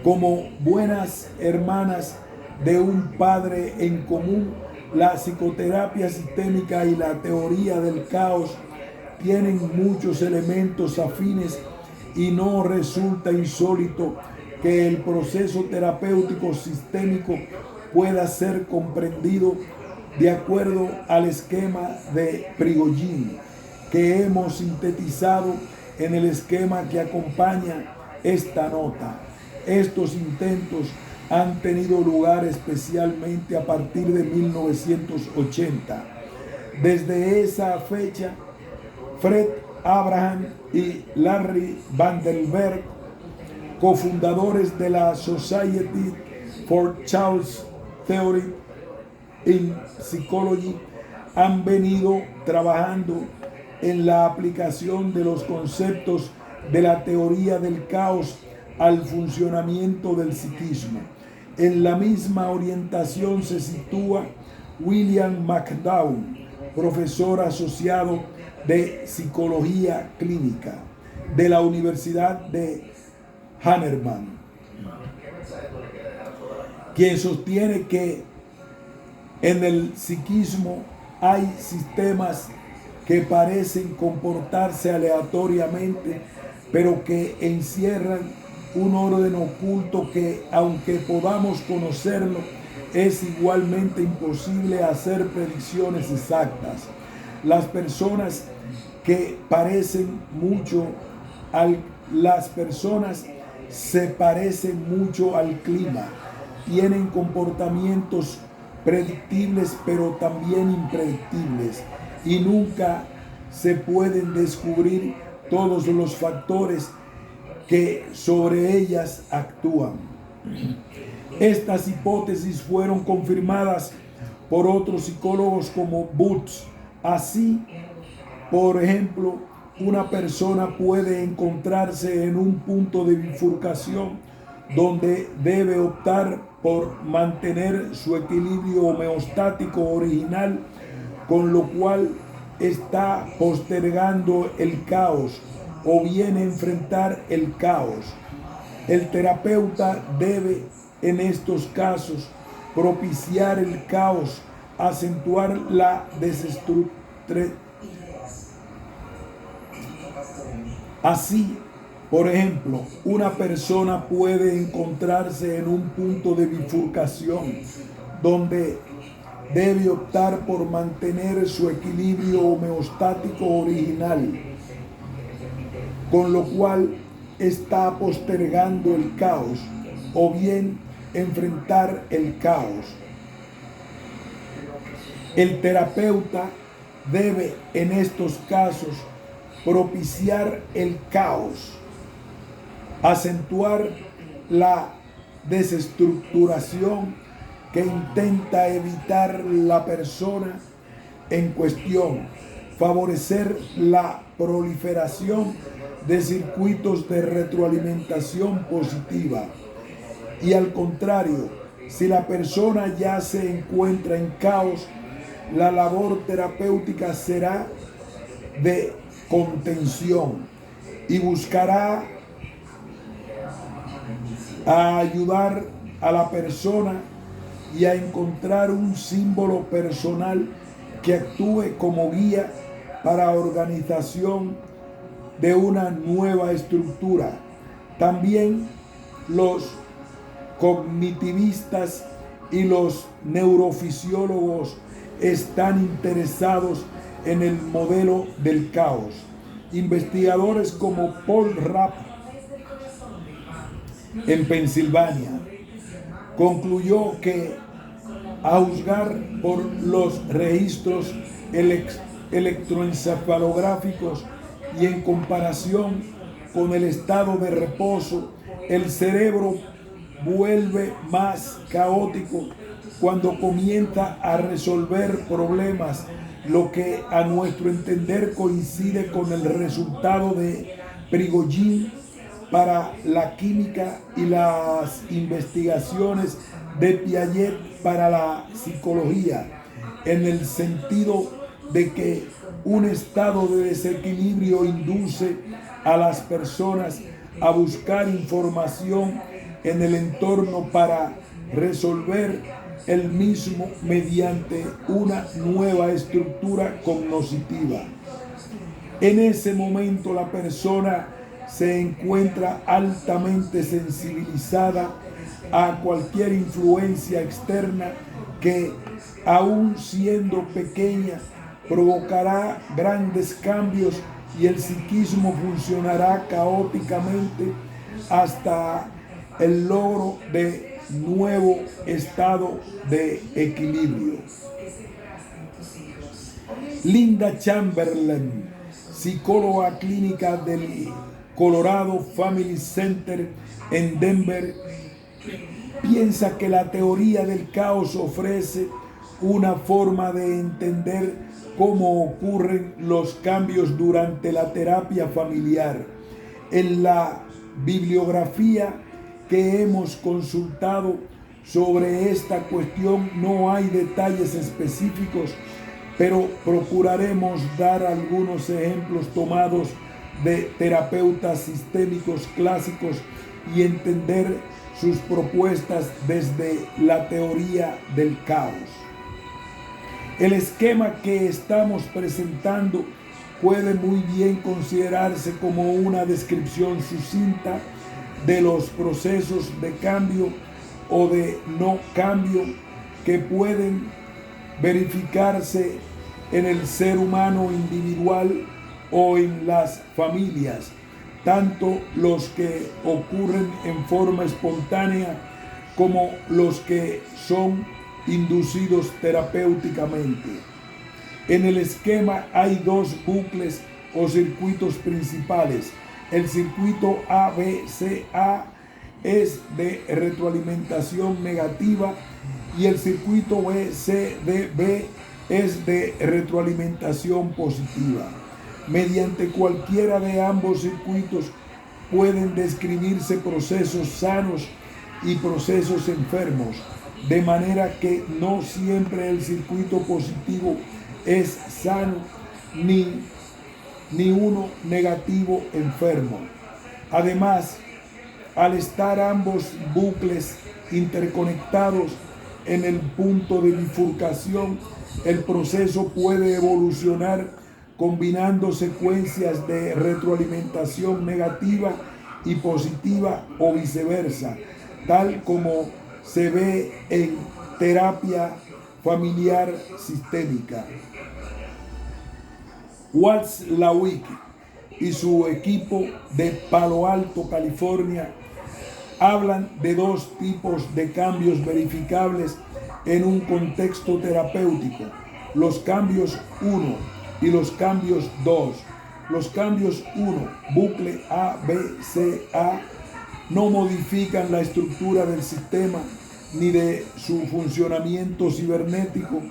Como buenas hermanas de un padre en común, la psicoterapia sistémica y la teoría del caos tienen muchos elementos afines, y no resulta insólito que el proceso terapéutico sistémico pueda ser comprendido de acuerdo al esquema de Prigogine que hemos sintetizado en el esquema que acompaña esta nota. Estos intentos han tenido lugar especialmente a partir de 1980. Desde esa fecha, Fred Abraham y Larry Vandenberg, cofundadores de la Society for Chaos Theory in Psychology, han venido trabajando en la aplicación de los conceptos de la teoría del caos al funcionamiento del psiquismo. En la misma orientación se sitúa William McDowell, profesor asociado de psicología clínica de la Universidad de Hahnemann, quien sostiene que en el psiquismo hay sistemas que parecen comportarse aleatoriamente, pero que encierran un orden oculto que, aunque podamos conocerlo, es igualmente imposible hacer predicciones exactas. Las personas se parecen mucho al clima, tienen comportamientos predictibles pero también impredictibles, y nunca se pueden descubrir todos los factores que sobre ellas actúan. Estas hipótesis fueron confirmadas por otros psicólogos como Butz. Así, por ejemplo, una persona puede encontrarse en un punto de bifurcación donde debe optar por mantener su equilibrio homeostático original, con lo cual está postergando el caos, o bien enfrentar el caos. El terapeuta debe, en estos casos, propiciar el caos, acentuar la desestructuración. Así, por ejemplo, una persona puede encontrarse en un punto de bifurcación donde debe optar por mantener su equilibrio homeostático original, con lo cual está postergando el caos, o bien enfrentar el caos. El terapeuta debe, en estos casos, propiciar el caos, acentuar la desestructuración que intenta evitar la persona en cuestión, favorecer la proliferación de circuitos de retroalimentación positiva. Y al contrario, si la persona ya se encuentra en caos, la labor terapéutica será de contención y buscará a ayudar a la persona y a encontrar un símbolo personal que actúe como guía para organización de una nueva estructura. También los cognitivistas y los neurofisiólogos están interesados en el modelo del caos. Investigadores como Paul Rapp en Pensilvania concluyó que, a juzgar por los registros electroencefalográficos y en comparación con el estado de reposo, el cerebro vuelve más caótico cuando comienza a resolver problemas, lo que a nuestro entender coincide con el resultado de Prigogine para la química y las investigaciones de Piaget para la psicología, en el sentido de que un estado de desequilibrio induce a las personas a buscar información en el entorno para resolver el mismo mediante una nueva estructura cognitiva. En ese momento la persona se encuentra altamente sensibilizada a cualquier influencia externa que, aun siendo pequeña, provocará grandes cambios y el psiquismo funcionará caóticamente hasta el logro de nuevo estado de equilibrio. Linda Chamberlain, psicóloga clínica del Colorado Family Center en Denver, piensa que la teoría del caos ofrece una forma de entender cómo ocurren los cambios durante la terapia familiar. En la bibliografía que hemos consultado sobre esta cuestión no hay detalles específicos, pero procuraremos dar algunos ejemplos tomados de terapeutas sistémicos clásicos y entender sus propuestas desde la teoría del caos. El esquema que estamos presentando puede muy bien considerarse como una descripción sucinta de los procesos de cambio o de no cambio que pueden verificarse en el ser humano individual o en las familias, tanto los que ocurren en forma espontánea como los que son inducidos terapéuticamente. En el esquema hay dos bucles o circuitos principales. El circuito ABCA es de retroalimentación negativa y el circuito BCDB es de retroalimentación positiva. Mediante cualquiera de ambos circuitos pueden describirse procesos sanos y procesos enfermos, de manera que no siempre el circuito positivo es sano ni uno negativo enfermo. Además, al estar ambos bucles interconectados en el punto de bifurcación, el proceso puede evolucionar combinando secuencias de retroalimentación negativa y positiva o viceversa, tal como se ve en terapia familiar sistémica. Watzlawick y su equipo de Palo Alto, California, hablan de dos tipos de cambios verificables en un contexto terapéutico: los cambios 1 y los cambios 2. Los cambios 1, bucle ABCA, no modifican la estructura del sistema ni de su funcionamiento cibernético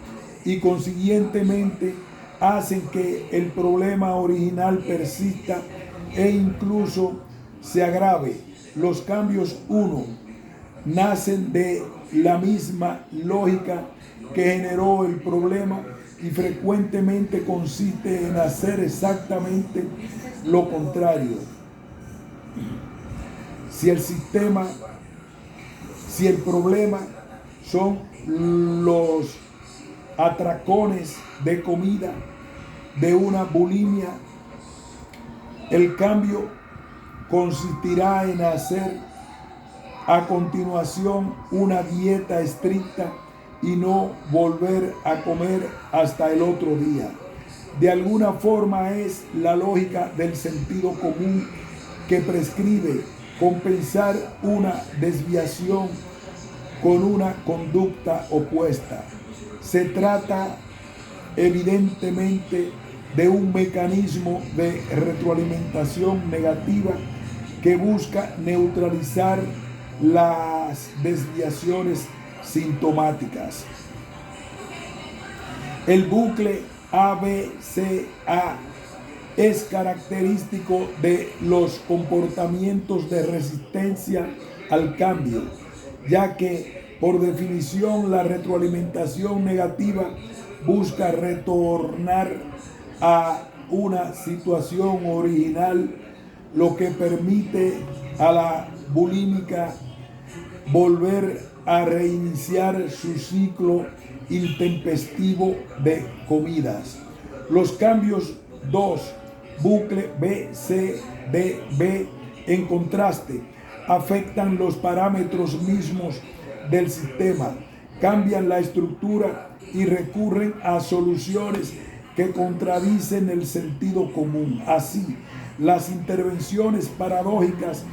y consiguientemente hacen que el problema original persista e incluso se agrave. Los cambios 1 nacen de la misma lógica que generó el problema y frecuentemente consiste en hacer exactamente lo contrario. Si el problema son los atracones de comida de una bulimia, el cambio consistirá en hacer a continuación una dieta estricta y no volver a comer hasta el otro día. De alguna forma es la lógica del sentido común que prescribe compensar una desviación con una conducta opuesta. Se trata evidentemente de un mecanismo de retroalimentación negativa que busca neutralizar las desviaciones sintomáticas. El bucle ABCA es característico de los comportamientos de resistencia al cambio, ya que por definición la retroalimentación negativa busca retornar a una situación original, lo que permite a la bulímica volver a reiniciar su ciclo intempestivo de comidas. Los cambios 2, bucle BCDB, en contraste, afectan los parámetros mismos del sistema, cambian la estructura y recurren a soluciones que contradicen el sentido común. Así, las intervenciones paradójicas,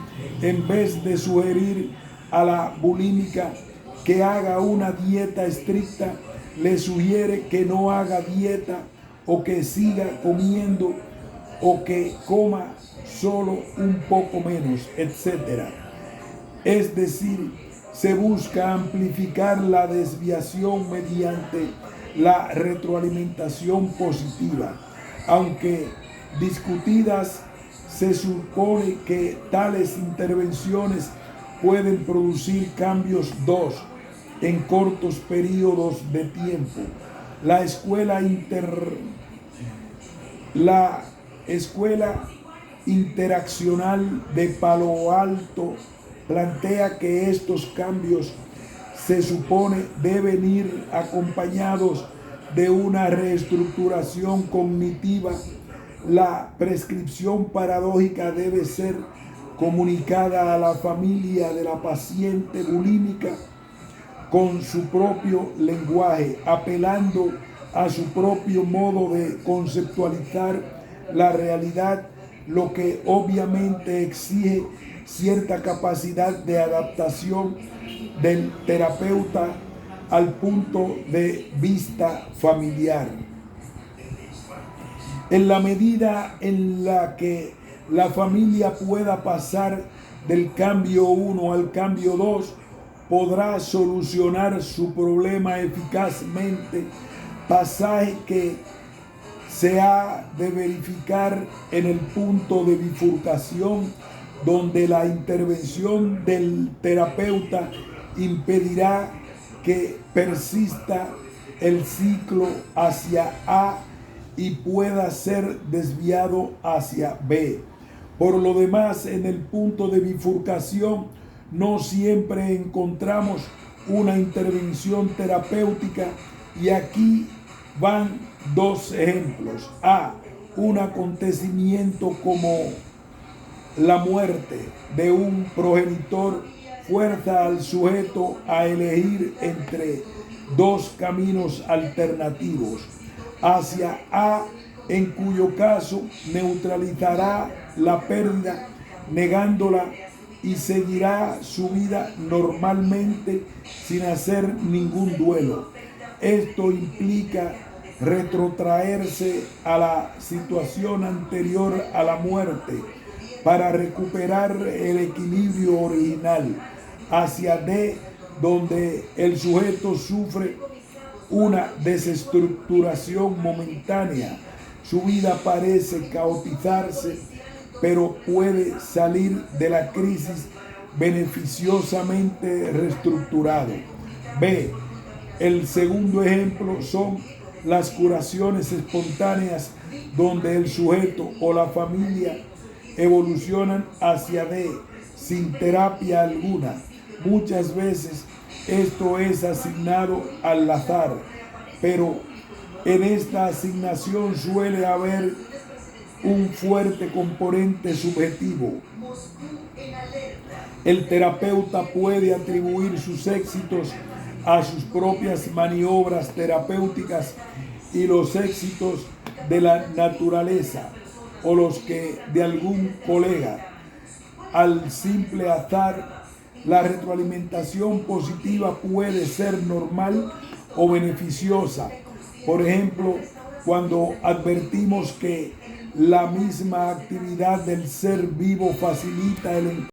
en vez de sugerir a la bulímica que haga una dieta estricta, le sugiere que no haga dieta o que siga comiendo o que coma solo un poco menos, etc. Es decir, se busca amplificar la desviación mediante la retroalimentación positiva. Aunque discutidas, se supone que tales intervenciones pueden producir cambios 2 en cortos periodos de tiempo. La escuela interaccional de Palo Alto plantea que estos cambios se supone deben ir acompañados de una reestructuración cognitiva. La prescripción paradójica debe ser comunicada a la familia de la paciente bulímica con su propio lenguaje, apelando a su propio modo de conceptualizar la realidad, lo que obviamente exige cierta capacidad de adaptación del terapeuta al punto de vista familiar. En la medida en la que la familia pueda pasar del cambio 1 al cambio 2, podrá solucionar su problema eficazmente, pasaje que se ha de verificar en el punto de bifurcación donde la intervención del terapeuta impedirá que persista el ciclo hacia A y pueda ser desviado hacia B. Por lo demás, en el punto de bifurcación no siempre encontramos una intervención terapéutica, y aquí van dos ejemplos. A, un acontecimiento como la muerte de un progenitor fuerza al sujeto a elegir entre dos caminos alternativos hacia A, en cuyo caso neutralizará la pérdida negándola y seguirá su vida normalmente sin hacer ningún duelo. Esto implica retrotraerse a la situación anterior a la muerte para recuperar el equilibrio original, hacia D, donde el sujeto sufre una desestructuración momentánea. Su vida parece caotizarse, pero puede salir de la crisis beneficiosamente reestructurado. B. El segundo ejemplo son las curaciones espontáneas, donde el sujeto o la familia evolucionan hacia D sin terapia alguna. Muchas veces esto es asignado al azar, pero en esta asignación suele haber un fuerte componente subjetivo. El terapeuta puede atribuir sus éxitos a sus propias maniobras terapéuticas y los éxitos de la naturaleza o los que de algún colega al simple azar. La retroalimentación positiva puede ser normal o beneficiosa. Por ejemplo, cuando advertimos que la misma actividad del ser vivo facilita el